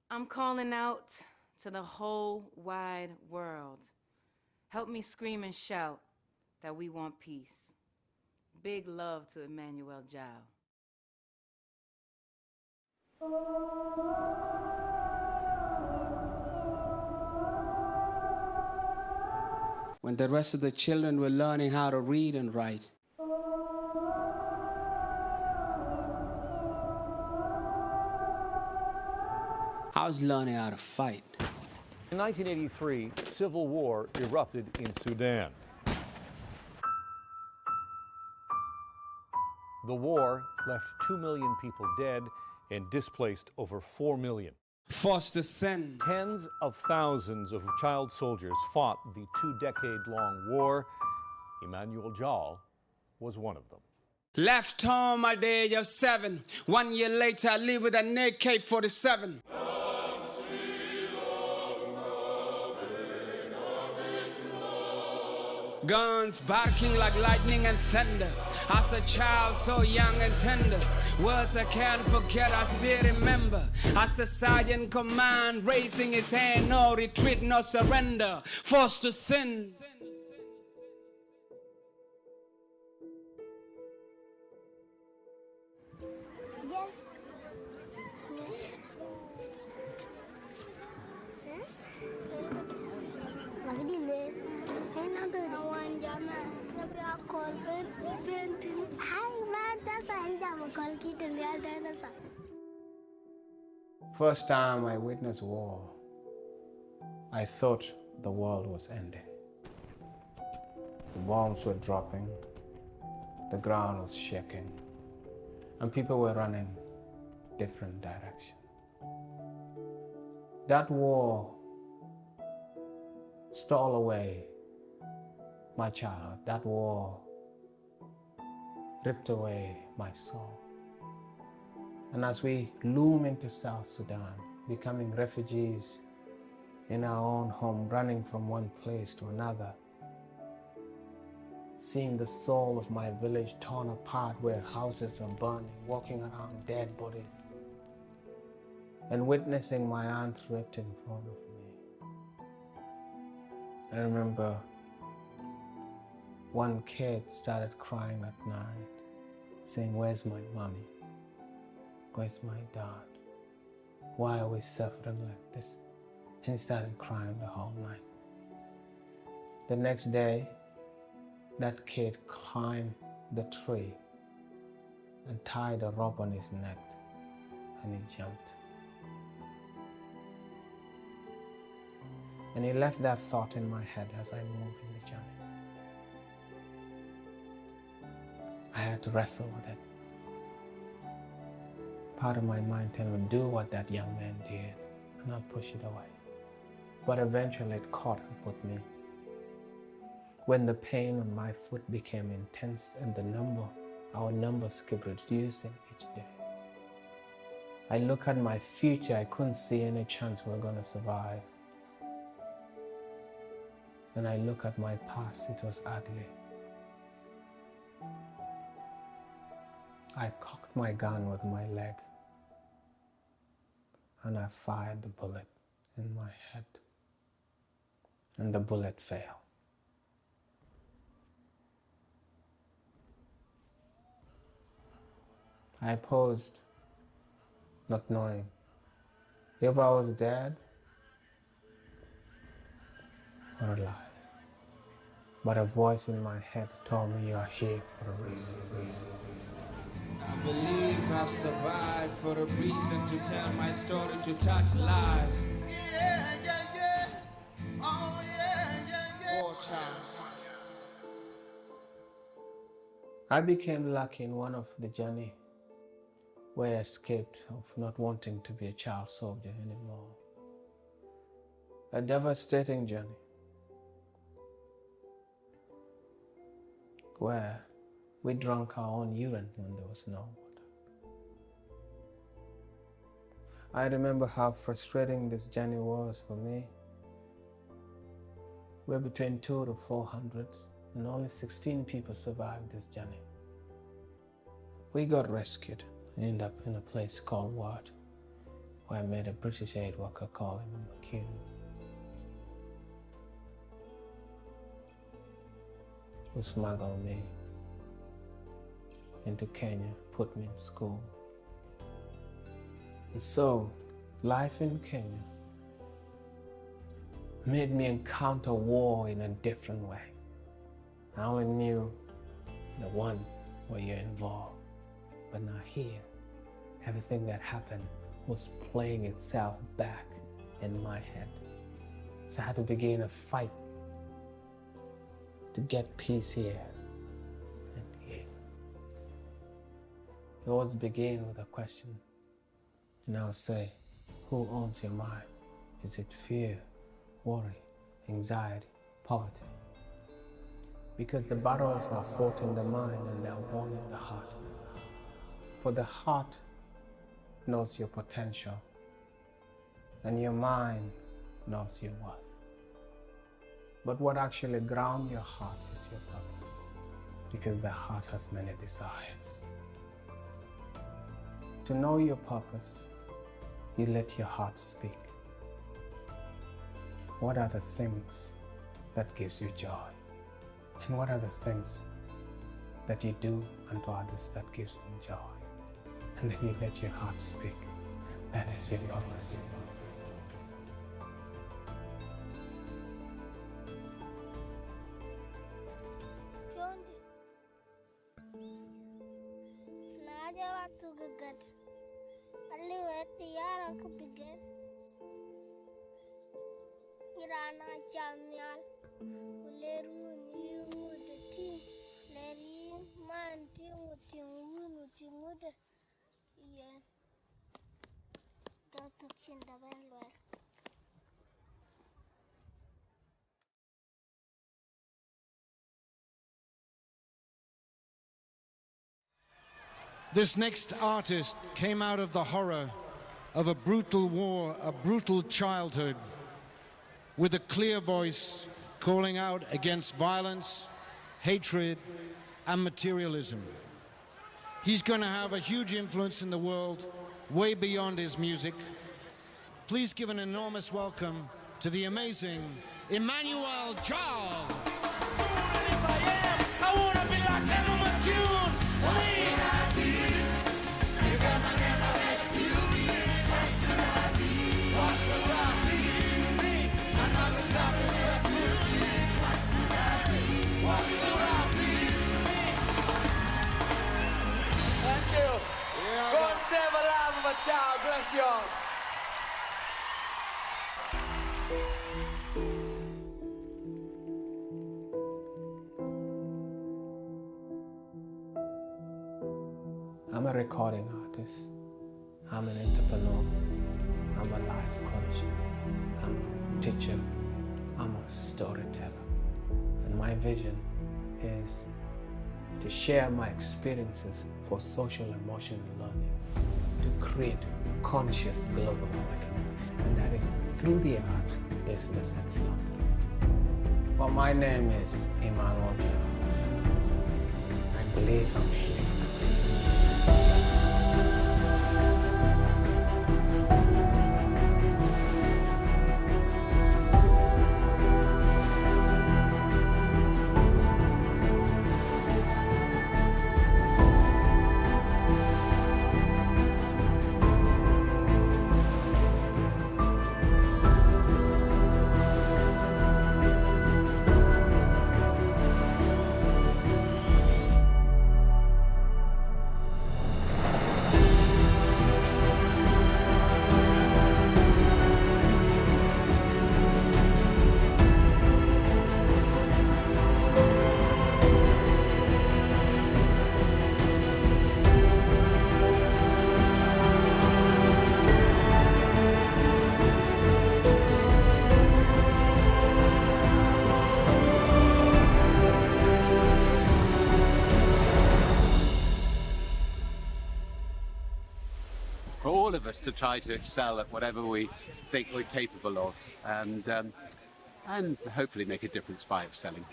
I'm calling out to the whole wide world. Help me scream and shout that we want peace. Big love to Emmanuel Jal. When the rest of the children were learning how to read and write, I was learning how to fight. In 1983, civil war erupted in Sudan. The war left 2 million people dead and displaced over 4 million. Forced to send. Tens of thousands of child soldiers fought the 2-decade-long war. Emmanuel Jal was one of them. Left home at the age of 7. 1 year later, I live with an AK-47. Guns barking like lightning and thunder. As a child so young and tender, words I can't forget, I still remember. As a sergeant command, raising his hand, no retreat, no surrender, forced to sin. First time I witnessed war, I thought the world was ending. The bombs were dropping, the ground was shaking, and people were running different directions. That war stole away my childhood. That war ripped away my soul. And as we loom into South Sudan, becoming refugees in our own home, running from one place to another, seeing the soul of my village torn apart where houses are burning, walking around dead bodies, and witnessing my aunt raped in front of me. I remember one kid started crying at night, saying, "Where's my mommy? Where's my dad? Why are we suffering like this?" And he started crying the whole night. The next day, that kid climbed the tree and tied a rope on his neck, and he jumped. And he left that thought in my head as I moved in the journey. I had to wrestle with it. Part of my mind told me, do what that young man did, and I'll push it away. But eventually it caught up with me. When the pain on my foot became intense and our numbers kept reducing each day, I looked at my future, I couldn't see any chance we were going to survive. When I look at my past, it was ugly. I cocked my gun with my leg and I fired the bullet in my head, and the bullet failed. I paused, not knowing if I was dead or alive. But a voice in my head told me, "You are here for a reason." I believe I've survived for a reason, to tell my story, to touch lives. Yeah, yeah, yeah. Oh, yeah, yeah, yeah. War child. I became lucky in one of the journey where I escaped of not wanting to be a child soldier anymore. A devastating journey where we drank our own urine when there was no water. I remember how frustrating this journey was for me. We're between 200 to 400, and only 16 people survived this journey. We got rescued, ended up in a place called Ward, where I met a British aid worker called McCune. Who smuggled me into Kenya, put me in school. And so, life in Kenya made me encounter war in a different way. I only knew the one where you're involved, but now here, everything that happened was playing itself back in my head. So I had to begin a fight to get peace here and here. It always began with a question, and I would say, who owns your mind? Is it fear, worry, anxiety, poverty? Because the battles are fought in the mind and they're won in the heart. For the heart knows your potential, and your mind knows your worth. But what actually grounds your heart is your purpose, because the heart has many desires. To know your purpose, you let your heart speak. What are the things that gives you joy? And what are the things that you do unto others that gives them joy? And then you let your heart speak. That is your purpose. This next artist came out of the horror of a brutal war, a brutal childhood, with a clear voice calling out against violence, hatred, and materialism. He's going to have a huge influence in the world, way beyond his music. Please give an enormous welcome to the amazing Emmanuel Charles. I wanna be like Ella McCune. Thank you. Yeah, Go and save a life of a child. Bless you all. I'm a recording artist. I'm an entrepreneur. I'm a life coach. I'm a teacher. I'm a storyteller. And my vision is to share my experiences for social emotional learning, to create conscious global awakening. And that is through the arts, business, and philanthropy. Well, my name is Emmanuel Charles. I believe I'm here for this. For all of us to try to excel at whatever we think we're capable of, and hopefully make a difference by excelling.